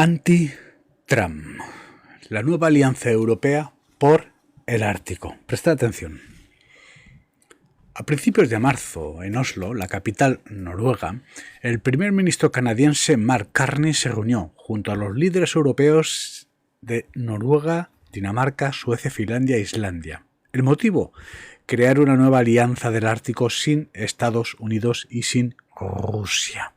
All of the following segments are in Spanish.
Anti-Trump, la nueva alianza europea por el Ártico. Prestad atención. A principios de marzo, en Oslo, la capital noruega, el primer ministro canadiense Mark Carney se reunió junto a los líderes europeos de Noruega, Dinamarca, Suecia, Finlandia e Islandia. El motivo: crear una nueva alianza del Ártico sin Estados Unidos y sin Rusia.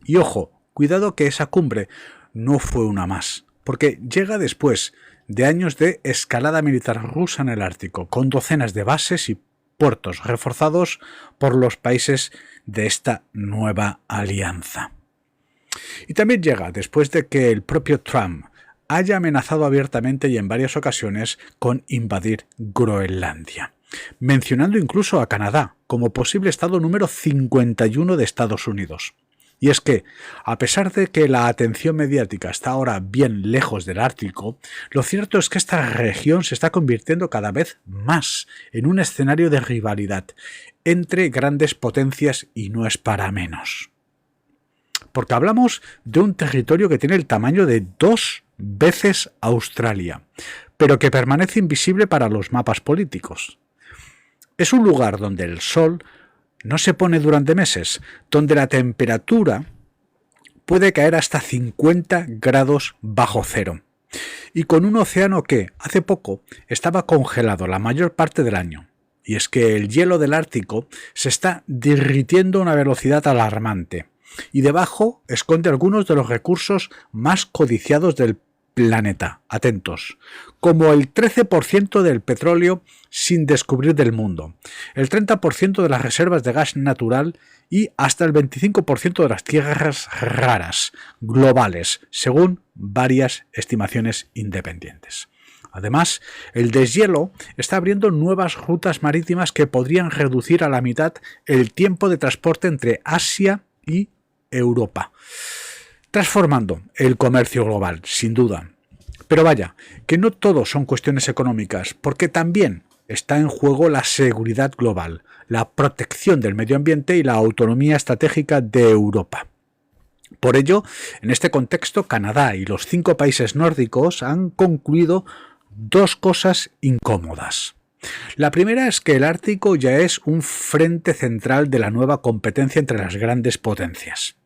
Y ojo, cuidado que esa cumbre no fue una más, porque llega después de años de escalada militar rusa en el Ártico, con docenas de bases y puertos reforzados por los países de esta nueva alianza. Y también llega después de que el propio Trump haya amenazado abiertamente y en varias ocasiones con invadir Groenlandia, mencionando incluso a Canadá como posible estado número 51 de Estados Unidos. Y es que, a pesar de que la atención mediática está ahora bien lejos del Ártico, lo cierto es que esta región se está convirtiendo cada vez más en un escenario de rivalidad entre grandes potencias y no es para menos. Porque hablamos de un territorio que tiene el tamaño de 2 veces Australia, pero que permanece invisible para los mapas políticos. Es un lugar donde el sol no se pone durante meses, donde la temperatura puede caer hasta 50 grados bajo cero, y con un océano que, hace poco, estaba congelado la mayor parte del año. Y es que el hielo del Ártico se está derritiendo a una velocidad alarmante, y debajo esconde algunos de los recursos más codiciados del planeta, atentos, como el 13% del petróleo sin descubrir del mundo, el 30% de las reservas de gas natural y hasta el 25% de las tierras raras globales, según varias estimaciones independientes. Además, el deshielo está abriendo nuevas rutas marítimas que podrían reducir a la mitad el tiempo de transporte entre Asia y Europa, transformando el comercio global, sin duda. Pero vaya, que no todo son cuestiones económicas, porque también está en juego la seguridad global, la protección del medio ambiente y la autonomía estratégica de Europa. Por ello, en este contexto, Canadá y los 5 países nórdicos han concluido 2 cosas incómodas. La primera es que el Ártico ya es un frente central de la nueva competencia entre las grandes potencias.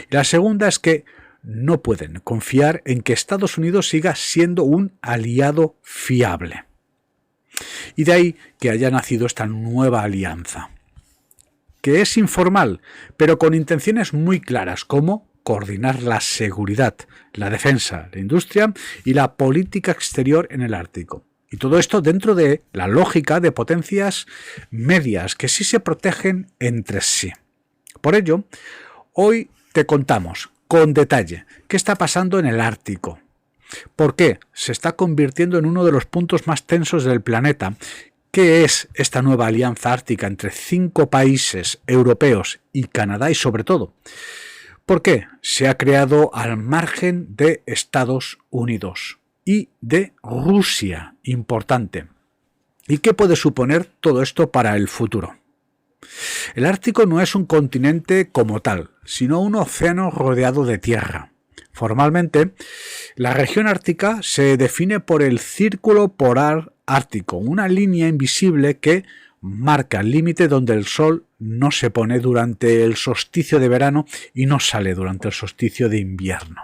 Y la segunda es que no pueden confiar en que Estados Unidos siga siendo un aliado fiable. Y de ahí que haya nacido esta nueva alianza, que es informal, pero con intenciones muy claras, como coordinar la seguridad, la defensa, la industria y la política exterior en el Ártico. Y todo esto dentro de la lógica de potencias medias que sí se protegen entre sí. Por ello, hoy te contamos con detalle qué está pasando en el Ártico, por qué se está convirtiendo en uno de los puntos más tensos del planeta, qué es esta nueva alianza ártica entre 5 países europeos y Canadá y sobre todo, por qué se ha creado al margen de Estados Unidos y de Rusia, importante, y qué puede suponer todo esto para el futuro. El Ártico no es un continente como tal, sino un océano rodeado de tierra. Formalmente, la región ártica se define por el Círculo Polar Ártico, una línea invisible que marca el límite donde el sol no se pone durante el solsticio de verano y no sale durante el solsticio de invierno.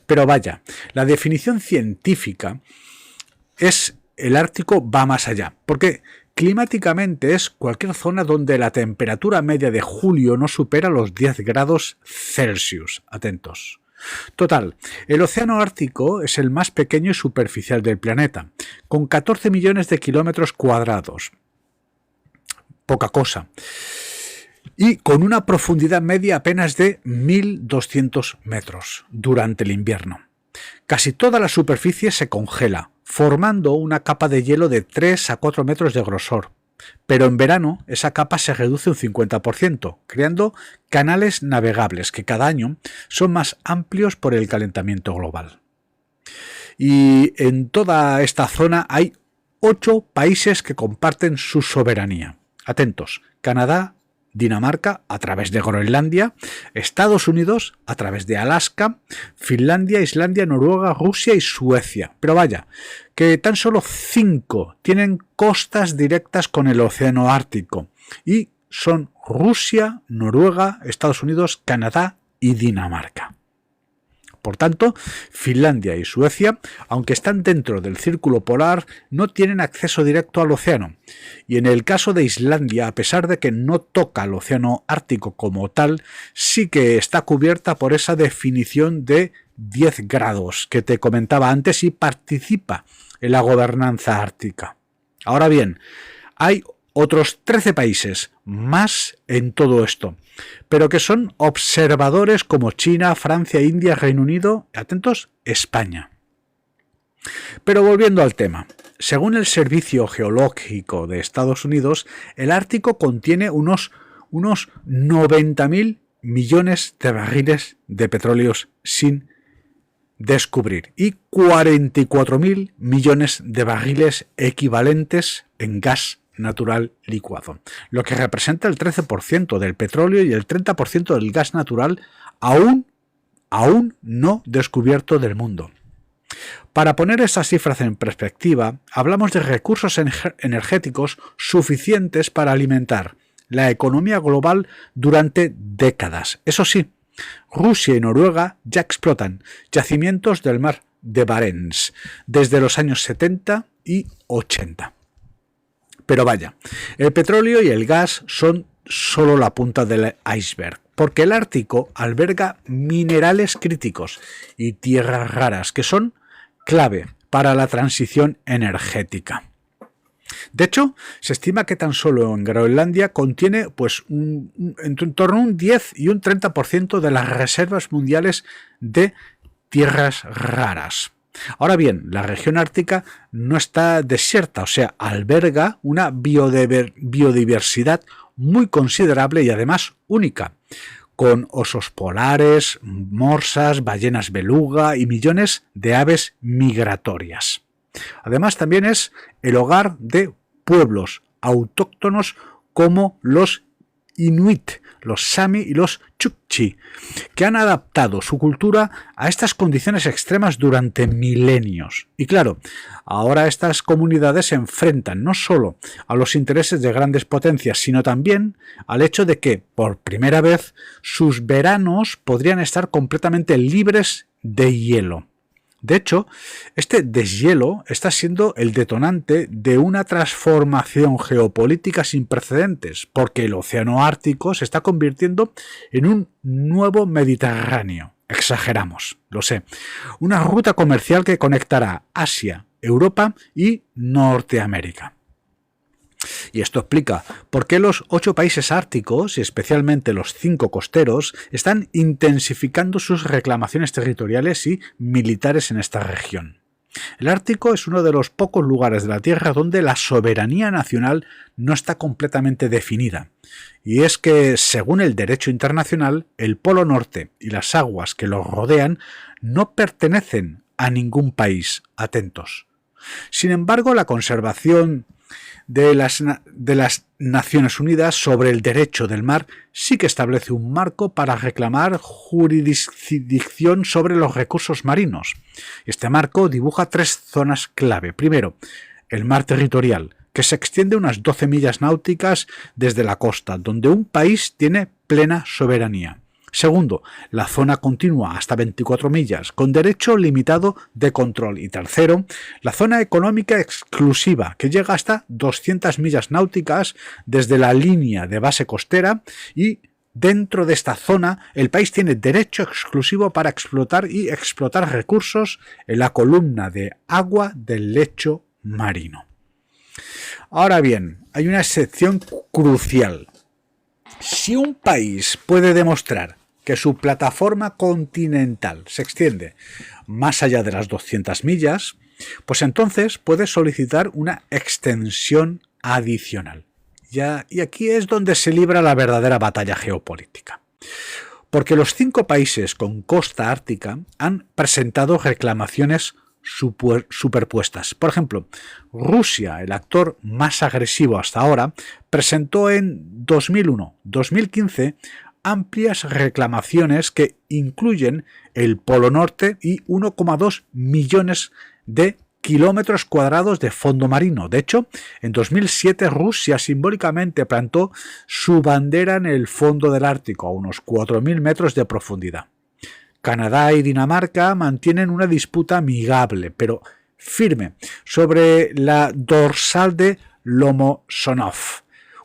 Pero vaya, la definición científica es el Ártico va más allá, porque climáticamente es cualquier zona donde la temperatura media de julio no supera los 10 grados Celsius. Atentos. Total, el océano Ártico es el más pequeño y superficial del planeta, con 14 millones de kilómetros cuadrados. Poca cosa. Y con una profundidad media apenas de 1.200 metros durante el invierno. Casi toda la superficie se congela, formando una capa de hielo de 3 a 4 metros de grosor. Pero en verano esa capa se reduce un 50%, creando canales navegables que cada año son más amplios por el calentamiento global. Y en toda esta zona hay 8 países que comparten su soberanía. Atentos: Canadá, Dinamarca a través de Groenlandia, Estados Unidos a través de Alaska, Finlandia, Islandia, Noruega, Rusia y Suecia. Pero vaya, que tan solo 5 tienen costas directas con el Océano Ártico y son Rusia, Noruega, Estados Unidos, Canadá y Dinamarca. Por tanto, Finlandia y Suecia, aunque están dentro del círculo polar, no tienen acceso directo al océano. Y en el caso de Islandia, a pesar de que no toca el océano Ártico como tal, sí que está cubierta por esa definición de 10 grados que te comentaba antes y participa en la gobernanza ártica. Ahora bien, hay otros 13 países más en todo esto, pero que son observadores como China, Francia, India, Reino Unido, atentos, España. Pero volviendo al tema, según el Servicio Geológico de Estados Unidos, el Ártico contiene unos 90.000 millones de barriles de petróleos sin descubrir y 44.000 millones de barriles equivalentes en gas natural licuado, lo que representa el 13% del petróleo y el 30% del gas natural aún no descubierto del mundo. Para poner esas cifras en perspectiva, hablamos de recursos energéticos suficientes para alimentar la economía global durante décadas. Eso sí, Rusia y Noruega ya explotan yacimientos del mar de Barents desde los años 70 y 80. Pero vaya, el petróleo y el gas son solo la punta del iceberg, porque el Ártico alberga minerales críticos y tierras raras que son clave para la transición energética. De hecho, se estima que tan solo en Groenlandia contiene en torno a un 10 y un 30% de las reservas mundiales de tierras raras. Ahora bien, la región ártica no está desierta, o sea, alberga una biodiversidad muy considerable y además única, con osos polares, morsas, ballenas beluga y millones de aves migratorias. Además, también es el hogar de pueblos autóctonos como los Inuit, los Sami y los Chukchi, que han adaptado su cultura a estas condiciones extremas durante milenios. Y claro, ahora estas comunidades se enfrentan no solo a los intereses de grandes potencias, sino también al hecho de que, por primera vez, sus veranos podrían estar completamente libres de hielo. De hecho, este deshielo está siendo el detonante de una transformación geopolítica sin precedentes, porque el océano Ártico se está convirtiendo en un nuevo Mediterráneo. Exageramos, lo sé. Una ruta comercial que conectará Asia, Europa y Norteamérica. Y esto explica por qué los 8 países árticos, y especialmente los 5 costeros, están intensificando sus reclamaciones territoriales y militares en esta región. El Ártico es uno de los pocos lugares de la Tierra donde la soberanía nacional no está completamente definida. Y es que, según el derecho internacional, el Polo Norte y las aguas que lo rodean no pertenecen a ningún país. Atentos. Sin embargo, la conservación de las Naciones Unidas sobre el derecho del mar sí que establece un marco para reclamar jurisdicción sobre los recursos marinos. Este marco dibuja 3 zonas clave. Primero, el mar territorial, que se extiende unas 12 millas náuticas desde la costa, donde un país tiene plena soberanía. Segundo, la zona continua hasta 24 millas, con derecho limitado de control. Y tercero, la zona económica exclusiva, que llega hasta 200 millas náuticas desde la línea de base costera y dentro de esta zona el país tiene derecho exclusivo para explotar recursos en la columna de agua del lecho marino. Ahora bien, hay una excepción crucial. Si un país puede demostrar que su plataforma continental se extiende más allá de las 200 millas, pues entonces puede solicitar una extensión adicional. Y aquí es donde se libra la verdadera batalla geopolítica. Porque los 5 países con costa ártica han presentado reclamaciones superpuestas. Por ejemplo, Rusia, el actor más agresivo hasta ahora, presentó en 2001-2015 amplias reclamaciones que incluyen el Polo Norte y 1,2 millones de kilómetros cuadrados de fondo marino. De hecho, en 2007 Rusia simbólicamente plantó su bandera en el fondo del Ártico, a unos 4.000 metros de profundidad. Canadá y Dinamarca mantienen una disputa amigable, pero firme, sobre la dorsal de Lomosonov,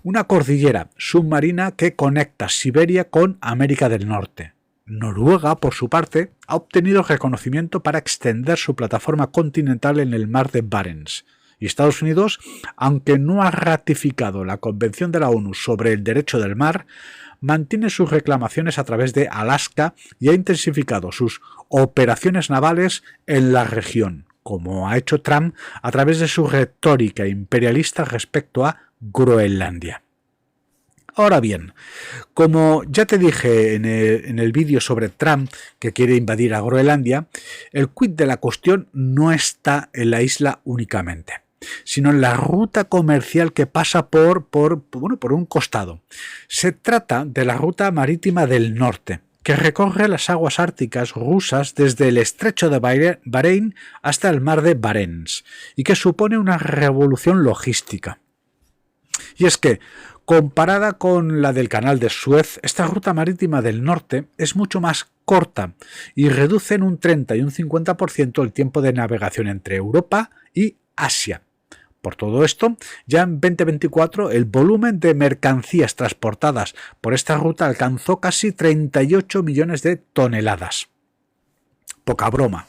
una cordillera submarina que conecta Siberia con América del Norte. Noruega, por su parte, ha obtenido reconocimiento para extender su plataforma continental en el mar de Barents. Y Estados Unidos, aunque no ha ratificado la Convención de la ONU sobre el Derecho del Mar, mantiene sus reclamaciones a través de Alaska y ha intensificado sus operaciones navales en la región, como ha hecho Trump a través de su retórica imperialista respecto a Groenlandia. Ahora bien, como ya te dije en el vídeo sobre Trump que quiere invadir a Groenlandia, el quid de la cuestión no está en la isla únicamente, sino en la ruta comercial que pasa por un costado. Se trata de la ruta marítima del norte, que recorre las aguas árticas rusas desde el estrecho de Bahrein hasta el mar de Barents, y que supone una revolución logística. Y es que, comparada con la del canal de Suez, esta ruta marítima del norte es mucho más corta y reduce en un 30 y un 50% el tiempo de navegación entre Europa y Asia. Por todo esto, ya en 2024 el volumen de mercancías transportadas por esta ruta alcanzó casi 38 millones de toneladas. Poca broma.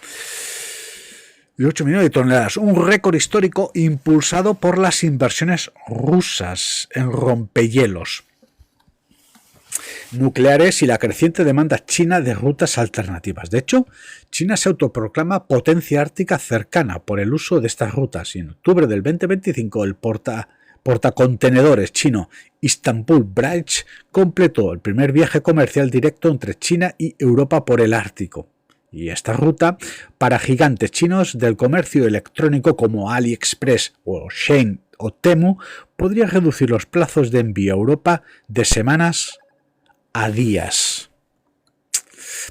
8 millones de toneladas, un récord histórico impulsado por las inversiones rusas en rompehielos nucleares y la creciente demanda china de rutas alternativas. De hecho, China se autoproclama potencia ártica cercana por el uso de estas rutas y en octubre del 2025 el portacontenedores chino Istanbul Bridge completó el primer viaje comercial directo entre China y Europa por el Ártico. Y esta ruta, para gigantes chinos del comercio electrónico como AliExpress o Shein o Temu, podría reducir los plazos de envío a Europa de semanas a días.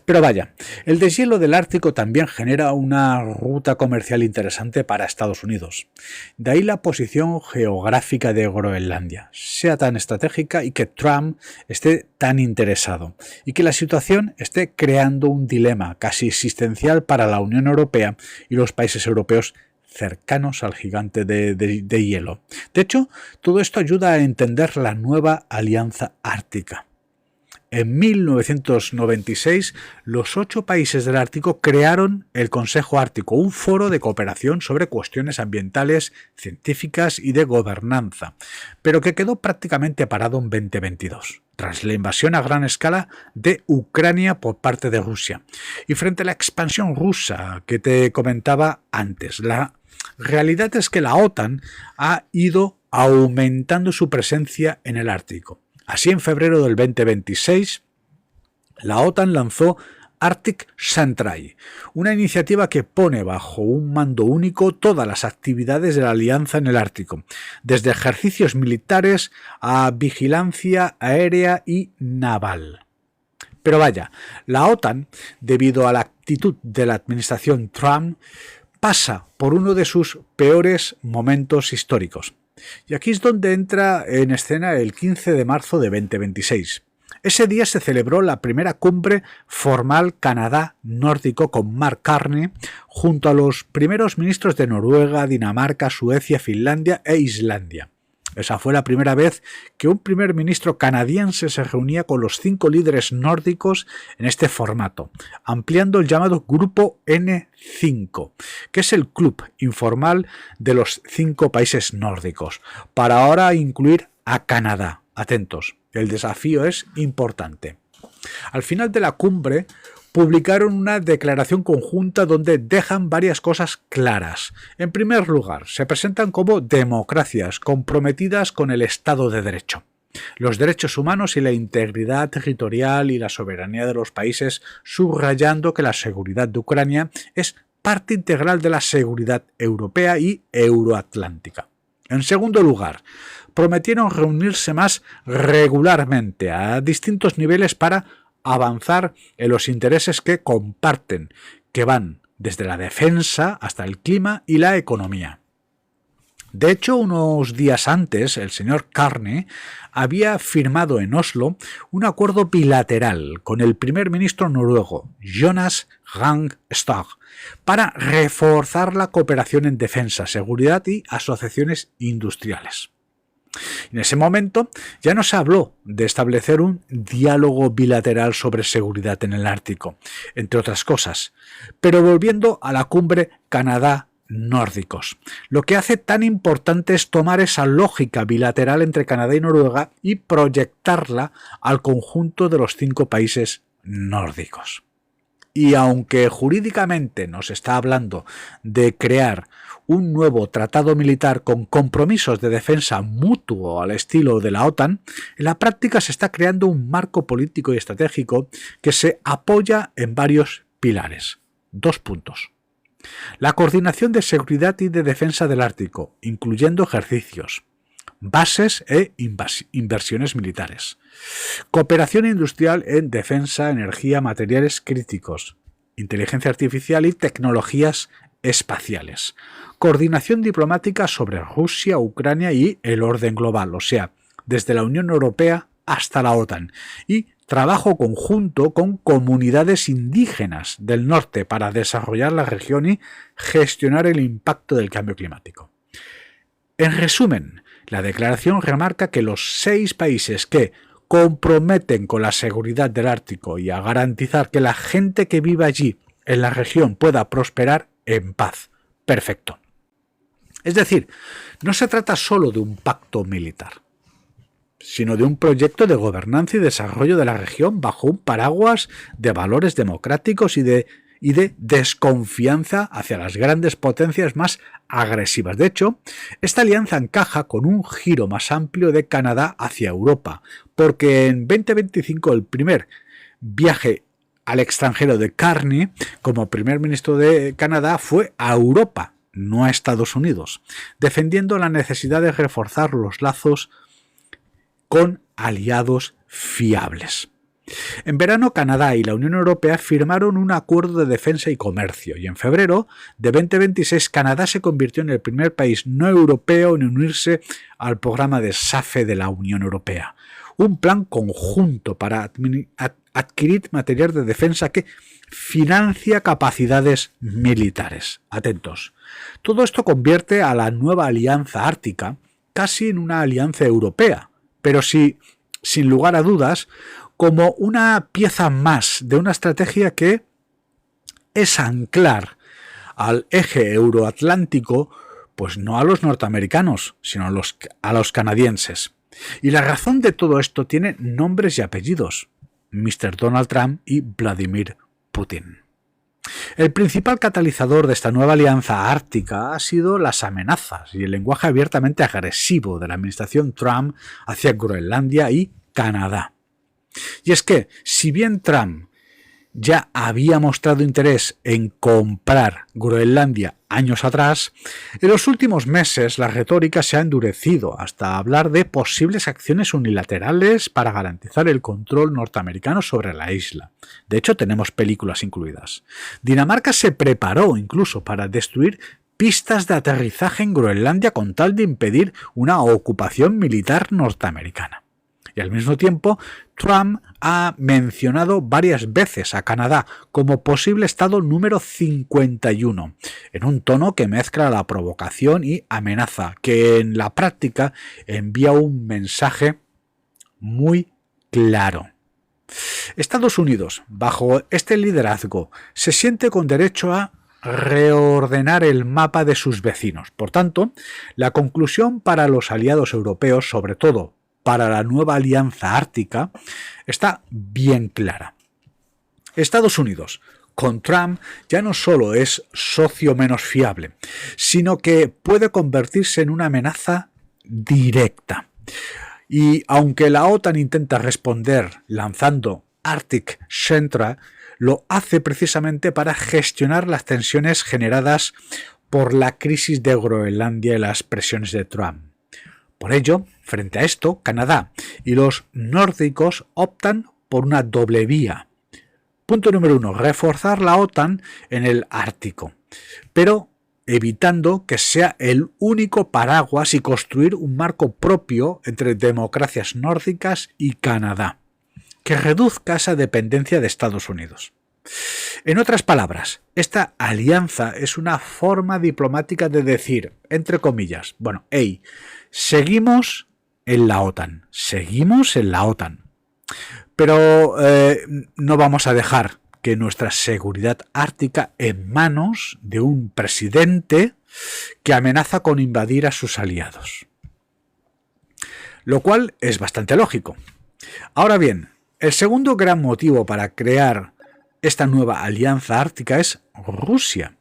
Pero vaya, el deshielo del Ártico también genera una ruta comercial interesante para Estados Unidos. De ahí la posición geográfica de Groenlandia sea tan estratégica y que Trump esté tan interesado, y que la situación esté creando un dilema casi existencial para la Unión Europea y los países europeos cercanos al gigante de hielo. De hecho, todo esto ayuda a entender la nueva Alianza Ártica. En 1996, los 8 países del Ártico crearon el Consejo Ártico, un foro de cooperación sobre cuestiones ambientales, científicas y de gobernanza, pero que quedó prácticamente parado en 2022, tras la invasión a gran escala de Ucrania por parte de Rusia. Y frente a la expansión rusa que te comentaba antes, la realidad es que la OTAN ha ido aumentando su presencia en el Ártico. Así, en febrero del 2026, la OTAN lanzó Arctic Sentry, una iniciativa que pone bajo un mando único todas las actividades de la alianza en el Ártico, desde ejercicios militares a vigilancia aérea y naval. Pero vaya, la OTAN, debido a la actitud de la administración Trump, pasa por uno de sus peores momentos históricos. Y aquí es donde entra en escena el 15 de marzo de 2026. Ese día se celebró la primera cumbre formal Canadá-Nórdico con Mark Carney junto a los primeros ministros de Noruega, Dinamarca, Suecia, Finlandia e Islandia. Esa fue la primera vez que un primer ministro canadiense se reunía con los 5 líderes nórdicos en este formato, ampliando el llamado Grupo N5, que es el club informal de los 5 países nórdicos, para ahora incluir a Canadá. Atentos, el desafío es importante. Al final de la cumbre, publicaron una declaración conjunta donde dejan varias cosas claras. En primer lugar, se presentan como democracias comprometidas con el Estado de Derecho, los derechos humanos y la integridad territorial y la soberanía de los países, subrayando que la seguridad de Ucrania es parte integral de la seguridad europea y euroatlántica. En segundo lugar, prometieron reunirse más regularmente a distintos niveles para avanzar en los intereses que comparten, que van desde la defensa hasta el clima y la economía. De hecho, unos días antes, el señor Carney había firmado en Oslo un acuerdo bilateral con el primer ministro noruego, Jonas Gahr Støre, para reforzar la cooperación en defensa, seguridad y asociaciones industriales. En ese momento ya no se habló de establecer un diálogo bilateral sobre seguridad en el Ártico, entre otras cosas, pero volviendo a la cumbre Canadá-Nórdicos. Lo que hace tan importante es tomar esa lógica bilateral entre Canadá y Noruega y proyectarla al conjunto de los 5 países nórdicos. Y aunque jurídicamente nos está hablando de crear un nuevo tratado militar con compromisos de defensa mutuo al estilo de la OTAN, en la práctica se está creando un marco político y estratégico que se apoya en varios pilares. 2 puntos. La coordinación de seguridad y de defensa del Ártico, incluyendo ejercicios, bases e inversiones militares. Cooperación industrial en defensa, energía, materiales críticos, inteligencia artificial y tecnologías espaciales. Coordinación diplomática sobre Rusia, Ucrania y el orden global, o sea, desde la Unión Europea hasta la OTAN. Y trabajo conjunto con comunidades indígenas del norte para desarrollar la región y gestionar el impacto del cambio climático. En resumen, la declaración remarca que los 6 países que comprometen con la seguridad del Ártico y a garantizar que la gente que vive allí en la región pueda prosperar en paz. Perfecto. Es decir, no se trata solo de un pacto militar, sino de un proyecto de gobernanza y desarrollo de la región bajo un paraguas de valores democráticos y de desconfianza hacia las grandes potencias más agresivas. De hecho, esta alianza encaja con un giro más amplio de Canadá hacia Europa, porque en 2025 el primer viaje al extranjero de Carney como primer ministro de Canadá fue a Europa, no a Estados Unidos, defendiendo la necesidad de reforzar los lazos con aliados fiables. En verano, Canadá y la Unión Europea firmaron un acuerdo de defensa y comercio, y en febrero de 2026 Canadá se convirtió en el primer país no europeo en unirse al programa de SAFE de la Unión Europea, un plan conjunto para adquirir material de defensa que financia capacidades militares. Atentos. Todo esto convierte a la nueva alianza ártica casi en una alianza europea, pero sí, sin lugar a dudas, como una pieza más de una estrategia que es anclar al eje euroatlántico, pues no a los norteamericanos, sino a los canadienses. Y la razón de todo esto tiene nombres y apellidos: Mr. Donald Trump y Vladimir Putin. El principal catalizador de esta nueva alianza ártica ha sido las amenazas y el lenguaje abiertamente agresivo de la administración Trump hacia Groenlandia y Canadá. Y es que, si bien Trump ya había mostrado interés en comprar Groenlandia años atrás, en los últimos meses la retórica se ha endurecido hasta hablar de posibles acciones unilaterales para garantizar el control norteamericano sobre la isla. De hecho, tenemos películas incluidas. Dinamarca se preparó incluso para destruir pistas de aterrizaje en Groenlandia con tal de impedir una ocupación militar norteamericana. Y al mismo tiempo, Trump ha mencionado varias veces a Canadá como posible estado número 51, en un tono que mezcla la provocación y amenaza, que en la práctica envía un mensaje muy claro. Estados Unidos, bajo este liderazgo, se siente con derecho a reordenar el mapa de sus vecinos. Por tanto, la conclusión para los aliados europeos, sobre todo para la nueva alianza ártica, está bien clara. Estados Unidos, con Trump, ya no solo es socio menos fiable, sino que puede convertirse en una amenaza directa. Y aunque la OTAN intenta responder lanzando Arctic Central, lo hace precisamente para gestionar las tensiones generadas por la crisis de Groenlandia y las presiones de Trump. Por ello, frente a esto, Canadá y los nórdicos optan por una doble vía. Punto número 1, reforzar la OTAN en el Ártico, pero evitando que sea el único paraguas y construir un marco propio entre democracias nórdicas y Canadá, que reduzca esa dependencia de Estados Unidos. En otras palabras, esta alianza es una forma diplomática de decir, entre comillas, bueno, hey, seguimos en la OTAN, pero no vamos a dejar que nuestra seguridad ártica en manos de un presidente que amenaza con invadir a sus aliados. Lo cual es bastante lógico. Ahora bien, el segundo gran motivo para crear esta nueva alianza ártica es Rusia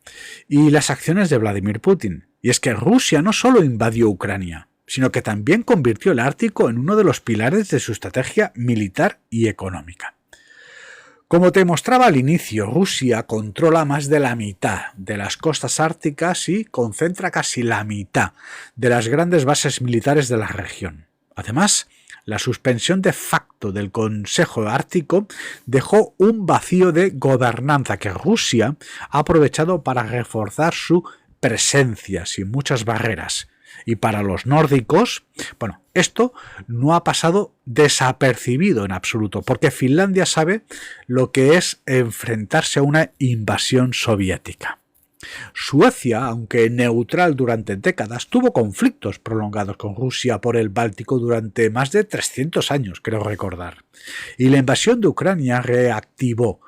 y las acciones de Vladimir Putin. Y es que Rusia no solo invadió Ucrania, sino que también convirtió el Ártico en uno de los pilares de su estrategia militar y económica. Como te mostraba al inicio, Rusia controla más de la mitad de las costas árticas y concentra casi la mitad de las grandes bases militares de la región. Además, la suspensión de facto del Consejo Ártico dejó un vacío de gobernanza que Rusia ha aprovechado para reforzar su presencia sin muchas barreras. Y para los nórdicos, bueno, esto no ha pasado desapercibido en absoluto, porque Finlandia sabe lo que es enfrentarse a una invasión soviética. Suecia, aunque neutral durante décadas, tuvo conflictos prolongados con Rusia por el Báltico durante más de 300 años, creo recordar. Y la invasión de Ucrania reactivó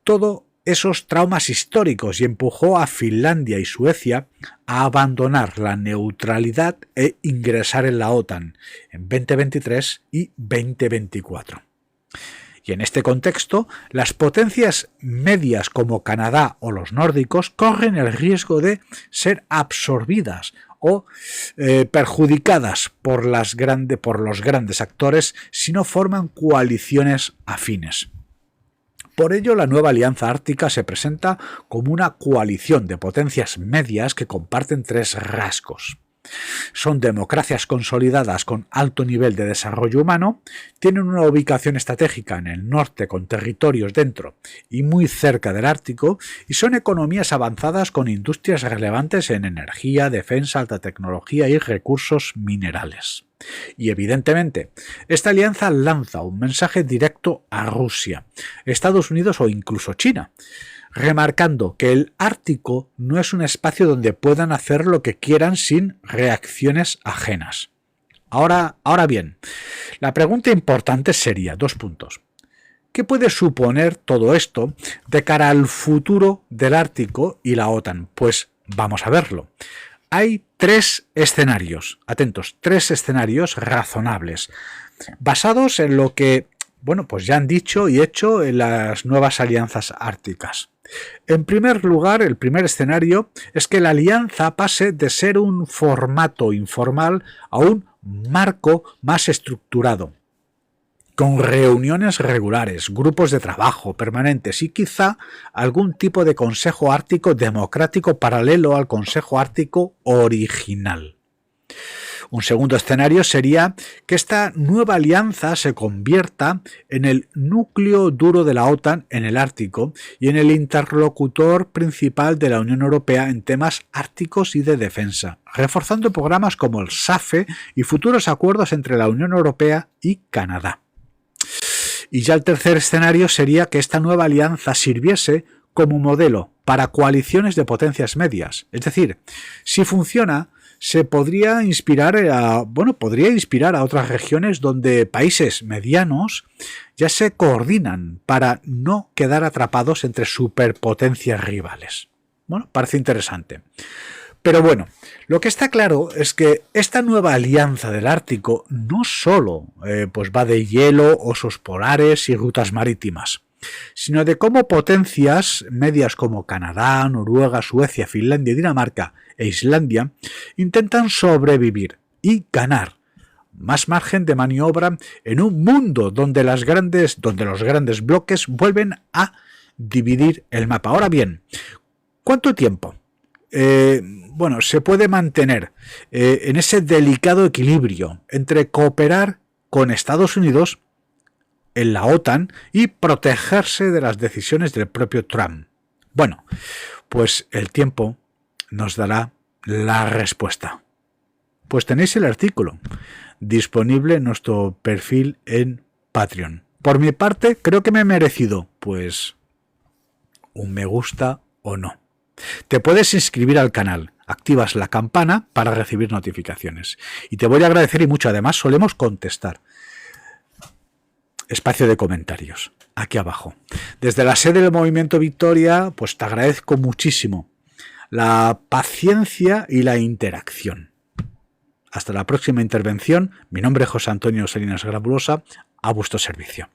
todo esos traumas históricos y empujó a Finlandia y Suecia a abandonar la neutralidad e ingresar en la OTAN en 2023 y 2024. Y en este contexto, las potencias medias como Canadá o los nórdicos corren el riesgo de ser absorbidas o perjudicadas por los grandes actores si no forman coaliciones afines. Por ello, la nueva Alianza Ártica se presenta como una coalición de potencias medias que comparten tres rasgos. Son democracias consolidadas con alto nivel de desarrollo humano, tienen una ubicación estratégica en el norte con territorios dentro y muy cerca del Ártico y son economías avanzadas con industrias relevantes en energía, defensa, alta tecnología y recursos minerales. Y evidentemente, esta alianza lanza un mensaje directo a Rusia, Estados Unidos o incluso China, remarcando que el Ártico no es un espacio donde puedan hacer lo que quieran sin reacciones ajenas. Ahora bien, la pregunta importante sería, 2 puntos. ¿Qué puede suponer todo esto de cara al futuro del Ártico y la OTAN? Pues vamos a verlo. Hay 3 escenarios, atentos, 3 escenarios razonables, basados en lo que, bueno, pues ya han dicho y hecho en las nuevas alianzas árticas. En primer lugar, el primer escenario es que la alianza pase de ser un formato informal a un marco más estructurado, con reuniones regulares, grupos de trabajo permanentes y quizá algún tipo de Consejo Ártico democrático paralelo al Consejo Ártico original. Un segundo escenario sería que esta nueva alianza se convierta en el núcleo duro de la OTAN en el Ártico y en el interlocutor principal de la Unión Europea en temas árticos y de defensa, reforzando programas como el SAFE y futuros acuerdos entre la Unión Europea y Canadá. Y ya el tercer escenario sería que esta nueva alianza sirviese como modelo para coaliciones de potencias medias. Es decir, si funciona, se podría inspirar a otras regiones donde países medianos ya se coordinan para no quedar atrapados entre superpotencias rivales. Bueno, parece interesante. Pero bueno, lo que está claro es que esta nueva alianza del Ártico no solo va de hielo, osos polares y rutas marítimas, sino de cómo potencias medias como Canadá, Noruega, Suecia, Finlandia, Dinamarca e Islandia intentan sobrevivir y ganar más margen de maniobra en un mundo donde los grandes bloques vuelven a dividir el mapa. Ahora bien, ¿cuánto tiempo? Bueno, se puede mantener en ese delicado equilibrio entre cooperar con Estados Unidos en la OTAN y protegerse de las decisiones del propio Trump. Bueno, pues el tiempo nos dará la respuesta. Pues tenéis el artículo disponible en nuestro perfil en Patreon. Por mi parte, creo que me he merecido, pues, un me gusta o no. Te puedes inscribir al canal, activas la campana para recibir notificaciones. Y te voy a agradecer y mucho, además solemos contestar. Espacio de comentarios, aquí abajo. Desde la sede del Movimiento Victoria, pues te agradezco muchísimo la paciencia y la interacción. Hasta la próxima intervención. Mi nombre es José Antonio Salinas Grabulosa, a vuestro servicio.